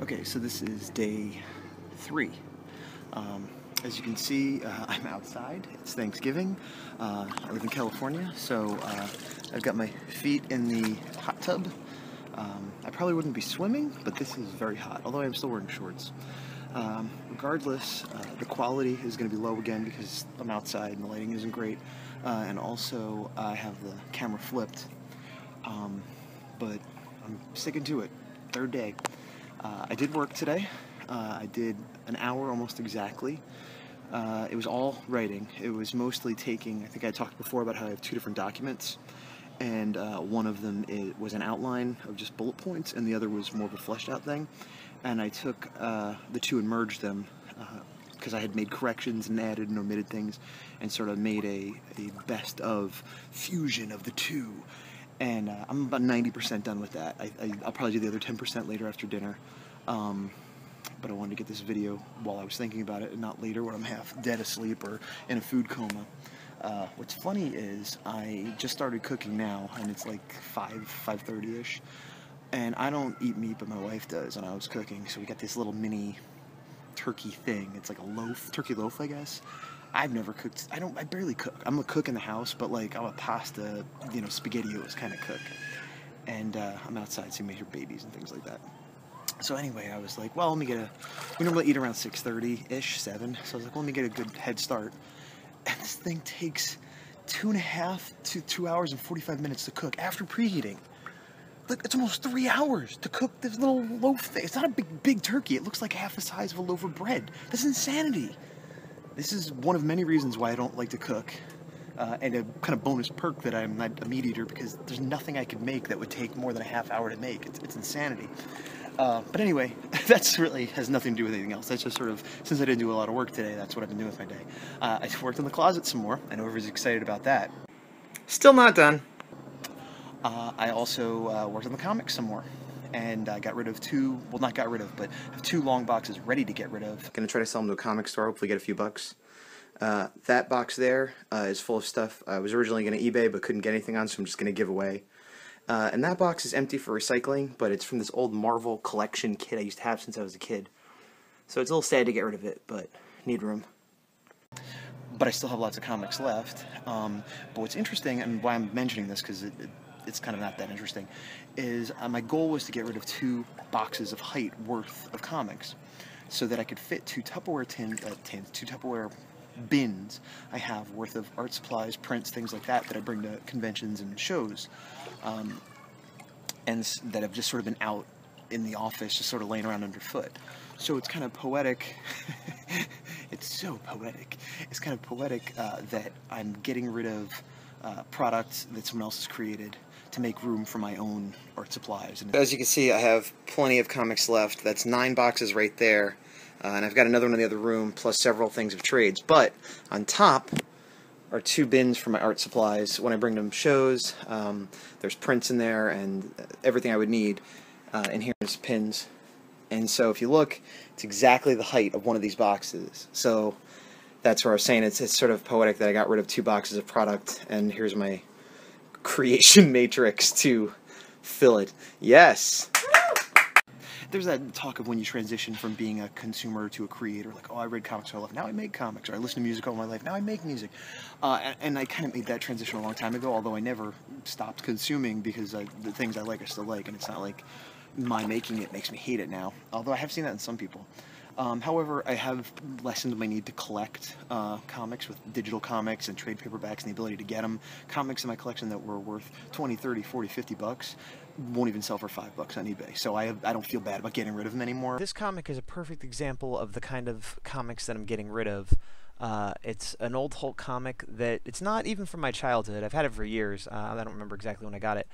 Okay, so this is day 3. As you can see, I'm outside. It's Thanksgiving. I live in California, so I've got my feet in the hot tub. I probably wouldn't be swimming, but this is very hot, although I'm still wearing shorts. Regardless, the quality is going to be low again because I'm outside and the lighting isn't great. And also, I have the camera flipped. But I'm sticking to it. 3rd day. I did work today. I did an hour almost exactly. It was all writing. It was mostly taking, I think I talked before about how I have 2 different documents, and one of them was an outline of just bullet points, and the other was more of a fleshed out thing. And I took the 2 and merged them because I had made corrections and added and omitted things, and sort of made a best of fusion of the 2. And I'm about 90% done with that. I'll probably do the other 10% later after dinner. But I wanted to get this video while I was thinking about it and not later when I'm half dead asleep or in a food coma. What's funny is I just started cooking now, and it's like 5:30ish. And I don't eat meat, but my wife does, and I was cooking. So we got this little mini turkey thing. It's like a loaf, turkey loaf, I guess. I've never cooked. I barely cook. I'm a cook in the house, but like I'm a pasta, SpaghettiOs kind of cook. And I'm outside, so you may hear babies and things like that. So anyway, I was like, well, let me get we normally eat around 6:30-ish, 7. So I was like, well, let me get a good head start. And this thing takes 2.5 to 2 hours and 45 minutes to cook after preheating. Look, it's almost 3 hours to cook this little loaf thing. It's not a big turkey. It looks like half the size of a loaf of bread. That's insanity. This is one of many reasons why I don't like to cook, and a kind of bonus perk that I'm not a meat eater, because there's nothing I could make that would take more than a half hour to make. It's insanity. But anyway, that's really has nothing to do with anything else. That's just sort of, since I didn't do a lot of work today, that's what I've been doing with my day. I worked in the closet some more. I know everybody's excited about that. Still not done. I also worked on the comics some more. And I got rid of 2, well, not got rid of, but have 2 long boxes ready to get rid of. Gonna try to sell them to a comic store, hopefully get a few bucks. That box there is full of stuff I was originally gonna eBay but couldn't get anything on, so I'm just gonna give away. And that box is empty for recycling, but it's from this old Marvel collection kit I used to have since I was a kid. So it's a little sad to get rid of it, but need room. But I still have lots of comics left. But what's interesting, and why I'm mentioning this, because it's kind of not that interesting, is my goal was to get rid of 2 boxes of height worth of comics so that I could fit 2 Tupperware 2 Tupperware bins I have worth of art supplies, prints, things like that I bring to conventions and shows, and that have just sort of been out in the office, just sort of laying around underfoot. So it's kind of poetic. It's so poetic. It's kind of poetic that I'm getting rid of products that someone else has created to make room for my own art supplies. And as you can see, I have plenty of comics left. That's 9 boxes right there. And I've got another one in the other room, plus several things of trades. But on top are 2 bins for my art supplies. When I bring them shows, there's prints in there and everything I would need. And here's pins. And so if you look, it's exactly the height of one of these boxes. So that's where I was saying it's sort of poetic that I got rid of 2 boxes of product, and here's my creation matrix to fill it. Yes! There's that talk of when you transition from being a consumer to a creator, like, oh, I read comics all my life, now I make comics, or I listen to music all my life, now I make music. And I kind of made that transition a long time ago, although I never stopped consuming, because the things I like I still like, and it's not like my making it makes me hate it now, although I have seen that in some people. However, I have lessened my need to collect comics with digital comics and trade paperbacks and the ability to get them. Comics in my collection that were worth 20, 30, 40, 50 bucks won't even sell for $5 on eBay. So I don't feel bad about getting rid of them anymore. This comic is a perfect example of the kind of comics that I'm getting rid of. It's an old Hulk comic that it's not even from my childhood. I've had it for years. I don't remember exactly when I got it.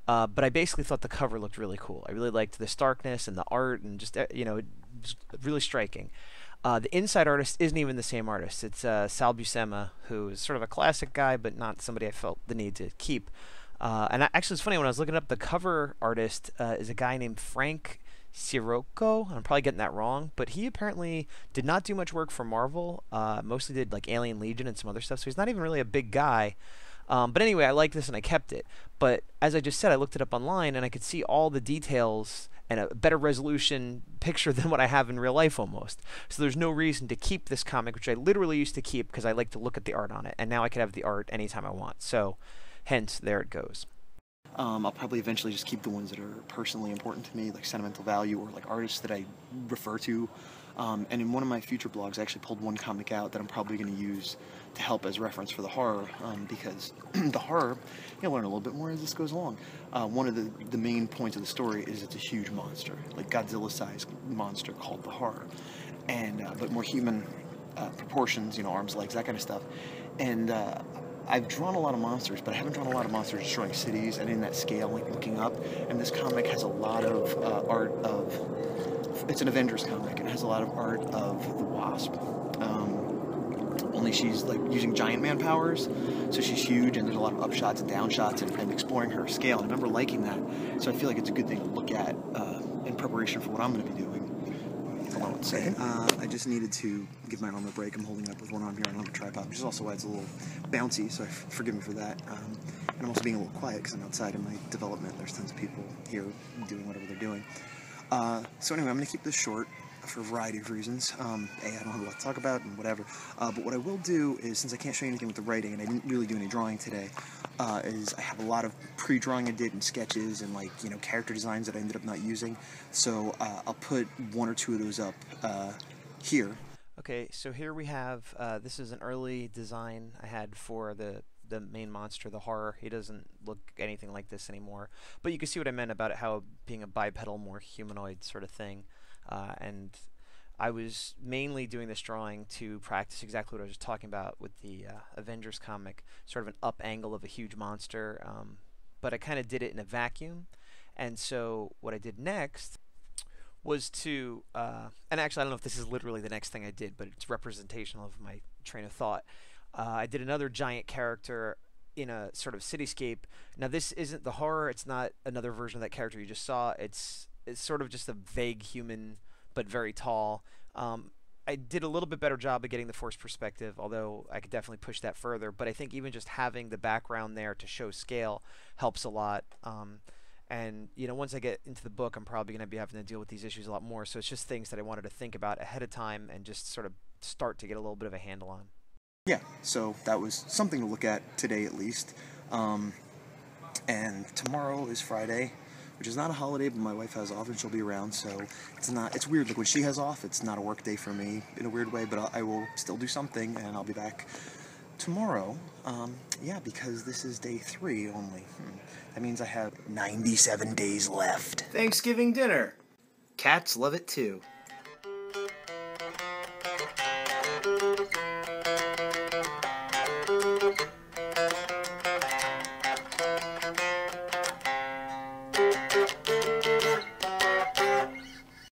But I basically thought the cover looked really cool. I really liked the starkness and the art, and just, it was really striking. The inside artist isn't even the same artist. It's Sal Buscema, who is sort of a classic guy, but not somebody I felt the need to keep. And actually, it's funny, when I was looking up, the cover artist is a guy named Frank Sirocco. I'm probably getting that wrong, but he apparently did not do much work for Marvel. Mostly did like Alien Legion and some other stuff, so he's not even really a big guy. But anyway, I liked this and I kept it. But as I just said, I looked it up online and I could see all the details and a better resolution picture than what I have in real life almost. So there's no reason to keep this comic, which I literally used to keep because I like to look at the art on it. And now I can have the art anytime I want. So hence, there it goes. I'll probably eventually just keep the ones that are personally important to me, like sentimental value or like artists that I refer to. And in one of my future blogs, I actually pulled one comic out that I'm probably going to use to help as reference for the horror, because the horror, you'll learn a little bit more as this goes along. One of the main points of the story is it's a huge monster, like Godzilla-sized monster called the horror, and but more human proportions, arms, legs, that kind of stuff. And I've drawn a lot of monsters, but I haven't drawn a lot of monsters destroying cities and in that scale, like looking up. And this comic has a lot of art of, it's an Avengers comic, and it has a lot of art of the Wasp. Only she's like using giant man powers, so she's huge, and there's a lot of up shots and down shots and exploring her scale. I remember liking that, so I feel like it's a good thing to look at in preparation for what I'm going to be doing. Hold on one second. I just needed to give my arm a break. I'm holding up with one arm here and on a tripod, which is also why it's a little bouncy, so forgive me for that. And I'm also being a little quiet because I'm outside in my development. There's tons of people here doing whatever they're doing. So anyway, I'm going to keep this short for a variety of reasons. I don't have a lot to talk about and whatever. But what I will do is, since I can't show you anything with the writing, and I didn't really do any drawing today, is I have a lot of pre-drawing I did and sketches and character designs that I ended up not using. So I'll put one or two of those up here. Okay, so here we have, this is an early design I had for the main monster, the horror. He doesn't look anything like this anymore. But you can see what I meant about it, how being a bipedal, more humanoid sort of thing. And I was mainly doing this drawing to practice exactly what I was just talking about with the Avengers comic, sort of an up angle of a huge monster. But I kind of did it in a vacuum. And so what I did next was to, and actually I don't know if this is literally the next thing I did, but it's representational of my train of thought. I did another giant character in a sort of cityscape. Now this isn't the horror, it's not another version of that character you just saw. It's sort of just a vague human, but very tall. I did a little bit better job of getting the forced perspective, although I could definitely push that further. But I think even just having the background there to show scale helps a lot. And once I get into the book, I'm probably going to be having to deal with these issues a lot more. So it's just things that I wanted to think about ahead of time and just sort of start to get a little bit of a handle on. Yeah, so that was something to look at today at least. And tomorrow is Friday, which is not a holiday, but my wife has off and she'll be around, so it's weird. Like when she has off, it's not a work day for me in a weird way, but I will still do something and I'll be back tomorrow. Yeah, because this is day 3 only. That means I have 97 days left. Thanksgiving dinner. Cats love it too.